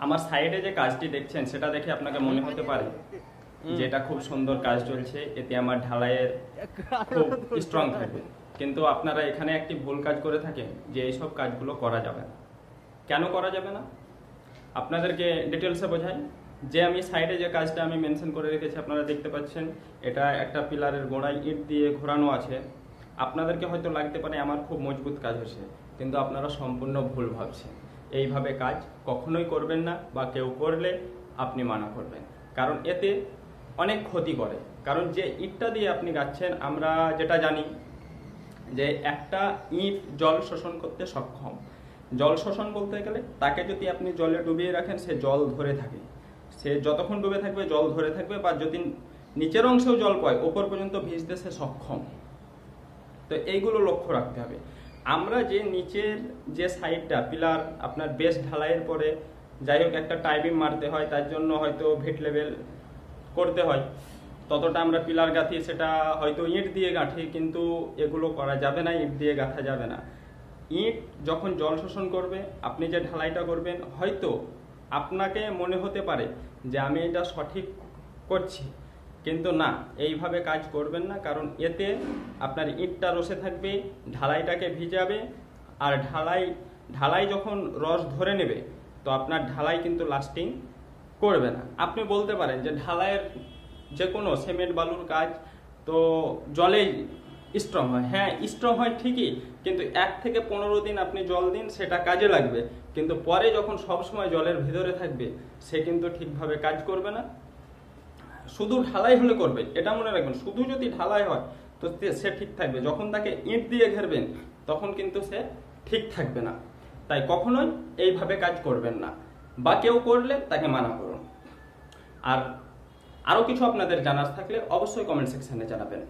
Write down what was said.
আমার সাইডে যে কাজটি দেখছেন সেটা দেখে আপনাকে মনে হতে পারে যে এটা খুব সুন্দর কাজ চলছে, এতে আমার ঢালাইয়ের খুব স্ট্রং থাকবে। কিন্তু আপনারা এখানে একটি ভুল কাজ করে থাকেন যে এইসব কাজগুলো করা যাবে না। কেন করা যাবে না আপনাদেরকে ডিটেলসে বোঝাই। যে আমি সাইডে যে কাজটা আমি মেনশন করে রেখেছি আপনারা দেখতে পাচ্ছেন, এটা একটা পিলারের গোড়ায় ইট দিয়ে ঘোরানো আছে। আপনাদেরকে হয়তো লাগতে পারে আমার খুব মজবুত কাজ হচ্ছে, কিন্তু আপনারা সম্পূর্ণ ভুল ভাবছেন। এইভাবে কাজ কখনোই করবেন না, বা কেউ করলে আপনি মানা করবেন, কারণ এতে অনেক ক্ষতি করে। কারণ যে ইটটা দিয়ে আপনি গাচ্ছেন, আমরা যেটা জানি যে একটা ইট জল শোষণ করতে সক্ষম। জল শোষণ বলতে গেলে তাকে যদি আপনি জলে ডুবিয়ে রাখেন, সে জল ধরে থাকে, সে যতক্ষণ ডুবে থাকবে জল ধরে থাকবে, বা যদি নিচের অংশেও জল পায় ওপর পর্যন্ত ভিজতে সে সক্ষম। তো এইগুলো লক্ষ্য রাখতে হবে। আমরা যে নিচের যে সাইডটা পিলার আপনার বেস ঢালাইয়ের পরে যাই হোক একটা টাইবিং মারতে হয়, তার জন্য হয়তো ভিট লেভেল করতে হয়, ততটা আমরা পিলার গাঁথি, সেটা হয়তো ইট দিয়ে গাঁথি, কিন্তু এগুলো করা যাবে না, ইট দিয়ে গাঁথা যাবে না। ইট যখন জল শোষণ করবে, আপনি যে ঢালাইটা করবেন, হয়তো আপনাকে মনে হতে পারে যে আমি এটা সঠিক করছি, কিন্তু না, এইভাবে কাজ করবেন না। কারণ এতে আপনার ইটটা রসে থাকবে, ঢালাইটাকে ভিজাবে, আর ঢালাই যখন রস ধরে নেবে, তো আপনার ঢালাই কিন্তু লাস্টিং করবে না। আপনি বলতে পারেন যে ঢালাইয়ের যে কোনো সিমেন্ট বালুর কাজ তো জলেই স্ট্রং হয়। হ্যাঁ, স্ট্রং হয় ঠিকই, কিন্তু 1 থেকে 15 দিন আপনি জল দিন, সেটা কাজে লাগবে। কিন্তু পরে যখন সব সময় জলের ভিতরে থাকবে, সে কিন্তু ঠিকভাবে কাজ করবে না। শুধু ঢালাই হলে করবে, এটা মনে রাখবেন। শুধু যদি ঢালাই হয় তো সে ঠিক থাকবে, যখন তাকে ইট দিয়ে ঘেরবেন তখন কিন্তু সে ঠিক থাকবে না। তাই কখনোই এইভাবে কাজ করবেন না, বা কেউ করলে তাকে মানা করুন। আর আরও কিছু আপনাদের জানার থাকলে অবশ্যই কমেন্ট সেকশনে জানাবেন।